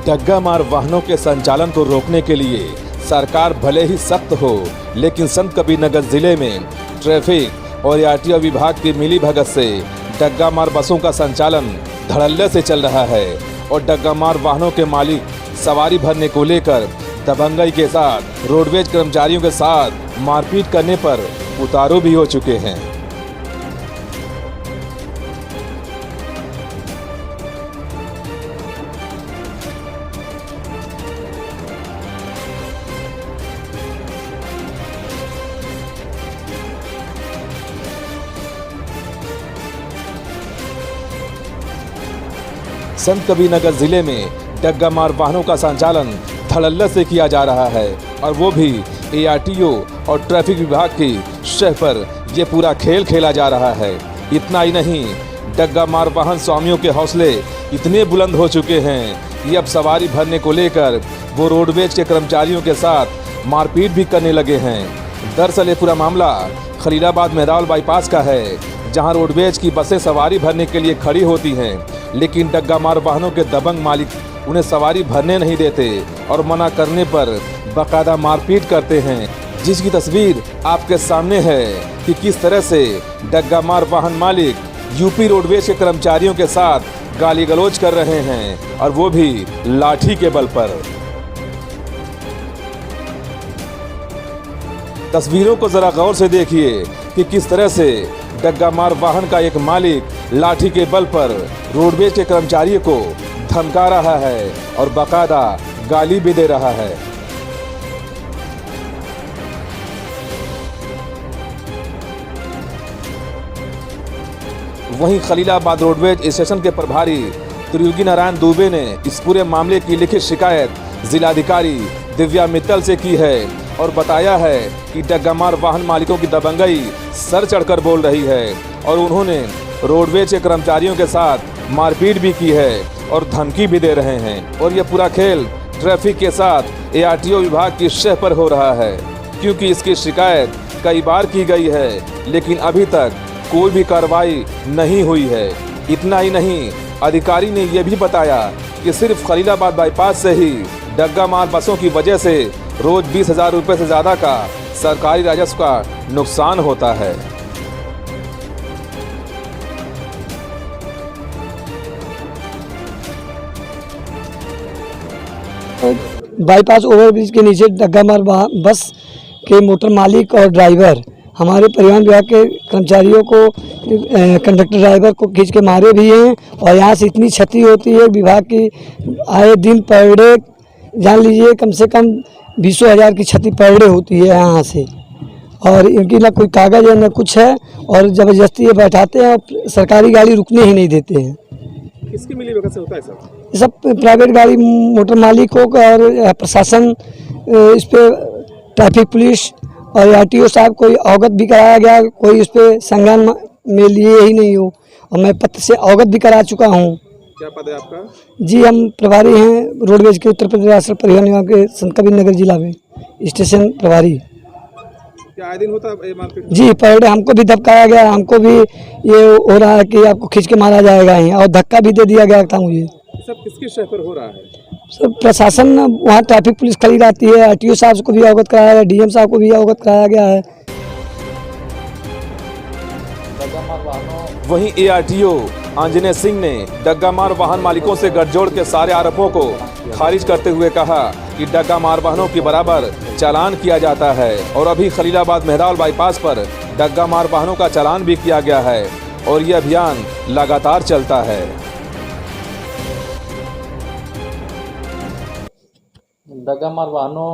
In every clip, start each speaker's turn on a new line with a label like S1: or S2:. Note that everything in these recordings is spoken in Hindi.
S1: डग्गा मार वाहनों के संचालन को रोकने के लिए सरकार भले ही सख्त हो, लेकिन संत कबीरनगर जिले में ट्रैफिक और आरटीओ विभाग की मिलीभगत से डग्गा मार बसों का संचालन धड़ल्ले से चल रहा है और डग्गा मार वाहनों के मालिक सवारी भरने को लेकर दबंगई के साथ रोडवेज कर्मचारियों के साथ मारपीट करने पर उतारू भी हो चुके हैं। संत कबीरनगर जिले में डग्गा मार वाहनों का संचालन धड़ल्ले से किया जा रहा है और वो भी एआरटीओ और ट्रैफिक विभाग की शह पर ये पूरा खेल खेला जा रहा है। इतना ही नहीं, डग्गा मार वाहन स्वामियों के हौसले इतने बुलंद हो चुके हैं कि अब सवारी भरने को लेकर वो रोडवेज के कर्मचारियों के साथ मारपीट भी करने लगे हैं। दरअसल ये पूरा मामला खलीलाबाद मेहरावल बाईपास का है, जहां रोडवेज की बसें सवारी भरने के लिए खड़ी होती हैं, लेकिन डग्गा मार वाहनों के दबंग मालिक उन्हें सवारी भरने नहीं देते और मना करने पर बाकायदा मारपीट करते हैं, जिसकी तस्वीर आपके सामने है कि किस तरह से डग्गा मार वाहन मालिक यूपी रोडवेज के कर्मचारियों के साथ गाली गलौज कर रहे हैं और वो भी लाठी के बल पर। तस्वीरों को जरा गौर से देखिए कि किस तरह से डग्गा मार वाहन का एक मालिक लाठी के बल पर रोडवेज के कर्मचारियों को धमका रहा है और बाकायदा गाली भी दे रहा है। वहीं खलीलाबाद रोडवेज स्टेशन के प्रभारी त्रियोगी नारायण दुबे ने इस पूरे मामले की लिखित शिकायत जिलाधिकारी दिव्या मित्तल से की है और बताया है कि डग्गा मार वाहन मालिकों की दबंगई सर चढ़कर बोल रही है और उन्होंने रोडवेज के कर्मचारियों के साथ मारपीट भी की है और धमकी भी दे रहे हैं और यह पूरा खेल ट्रैफिक के साथ एआरटीओ विभाग की शह पर हो रहा है, क्योंकि इसकी शिकायत कई बार की गई है लेकिन अभी तक कोई भी कार्रवाई नहीं हुई है। इतना ही नहीं, अधिकारी ने यह भी बताया कि सिर्फ खलीलाबाद बाईपास से ही डग्गा मार बसों की वजह से रोज 20,000 रुपये से ज़्यादा का सरकारी राजस्व का नुकसान होता है।
S2: बाईपास ओवरब्रिज के नीचे डग्गा मार बस के मोटर मालिक और ड्राइवर हमारे परिवहन विभाग के कर्मचारियों को कंडक्टर ड्राइवर को खींच के मारे भी हैं और यहाँ से इतनी क्षति होती है विभाग की आए दिन पर डे जान लीजिए कम से कम 20,000 की क्षति पर डे होती है यहाँ से, और इनकी ना कोई कागज़ है ना कुछ है और ज़बरदस्ती ये बैठाते हैं और सरकारी गाड़ी रुकने ही नहीं देते हैं।
S1: किसकी मिलीभगत से होता है सर?
S2: ये सब प्राइवेट गाड़ी मोटर मालिकों का और प्रशासन इस पर ट्रैफिक पुलिस और आरटीओ साहब कोई अवगत भी कराया गया, कोई इस पर संज्ञान में लिए ही नहीं हो और मैं पत्र से अवगत भी करा चुका हूँ।
S1: क्या पद है आपका?
S2: जी, हम प्रभारी हैं रोडवेज के उत्तर प्रदेश राष्ट्रीय परिवहन निगम के संत कबीरनगर जिला में स्टेशन प्रभारी।
S1: क्या आए दिन होता है मारपीट?
S2: जी, पर डे हमको भी धमकाया गया, हमको भी ये हो रहा है कि आपको खींच के मारा जाएगा और धक्का भी दे दिया गया था मुझे।
S1: सब किसके शह पर हो रहा है?
S2: सब प्रशासन, वहाँ ट्रैफिक पुलिस खड़ी रहती है, आरटीओ साहब को भी अवगत कराया गया, डीएम साहब को भी अवगत कराया गया है।
S1: वहीं एआरटीओ आंजनेय सिंह ने डग्गा मार वाहन मालिकों से गठजोड़ के सारे आरोपों को खारिज करते हुए कहा कि डग्गा मार वाहनों के बराबर चालान किया जाता है और अभी खलीलाबाद मेहरावल बाईपास पर डग्गा मार वाहनों का चालान भी किया गया है और यह अभियान लगातार चलता है।
S3: डग्गा मार वाहनों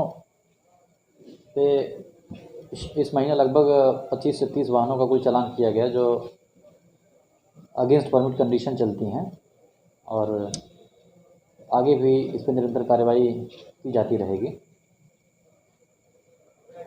S3: पे इस महीने लगभग 25 से 30 वाहनों का कुल चालान किया गया जो अगेंस्ट परमिट कंडीशन चलती हैं और आगे भी इस पर निरंतर कार्रवाई की जाती रहेगी।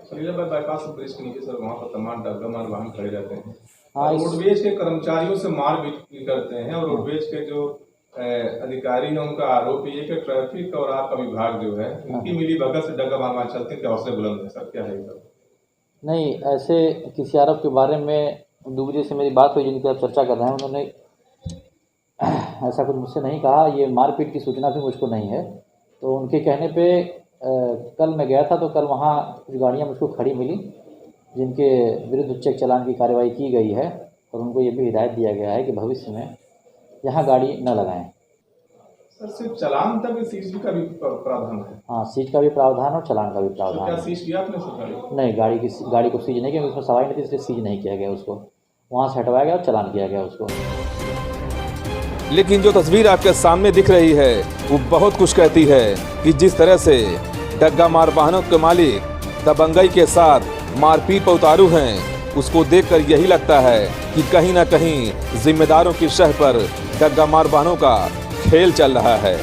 S4: खलीलाबाद बाईपास ब्रिज के नीचे सर वहाँ पर तमाम डग्गा मार वाहन खड़े रहते हैं।
S3: हाँ,
S4: रोडवेज के कर्मचारियों से मारपीट करते हैं और रोडवेज के जो अधिकारी हैं उनका आरोप है कि ट्रैफिक और आपका विभाग जो है उनकी मिलीभगत से डग्गा मार चलते हैं, हौसले बुलंद है सर, क्या है सर?
S3: नहीं, ऐसे किसी आरोप के बारे में दुबे से मेरी बात हुई जिनकी आप चर्चा कर रहे हैं, उन्होंने ऐसा कुछ मुझसे नहीं कहा। ये मारपीट की सूचना भी मुझको नहीं है। तो उनके कहने पे कल मैं गया था, तो कल वहाँ कुछ गाड़ियाँ मुझको खड़ी मिली जिनके विरुद्ध चेक चालान की कार्रवाई की गई है, और उनको ये भी हिदायत दिया गया है कि भविष्य में यहाँ गाड़ी न लगाएं।
S4: सर सिर्फ चालान तक सीज का भी प्रावधान है?
S3: हाँ, सीज का भी प्रावधान और चालान का भी
S4: तो
S3: प्रावधान
S4: क्या
S3: है।
S4: सीज किया आपने सर गाड़ी?
S3: नहीं, गाड़ी को सीज नहीं किया, उसमें सवारी नहीं थी, इसलिए सीज नहीं किया गया उसको। वहाँ से हटवाया गया और चालान किया गया उसको।
S1: लेकिन जो तस्वीर आपके सामने दिख रही है वो बहुत कुछ कहती है कि जिस तरह से डग्गा मार वाहनों के मालिक दबंगई के साथ मारपीट पर उतारू हैं, उसको देखकर यही लगता है कि कहीं ना कहीं जिम्मेदारों की शह पर डग्गा मार वाहनों का खेल चल रहा है।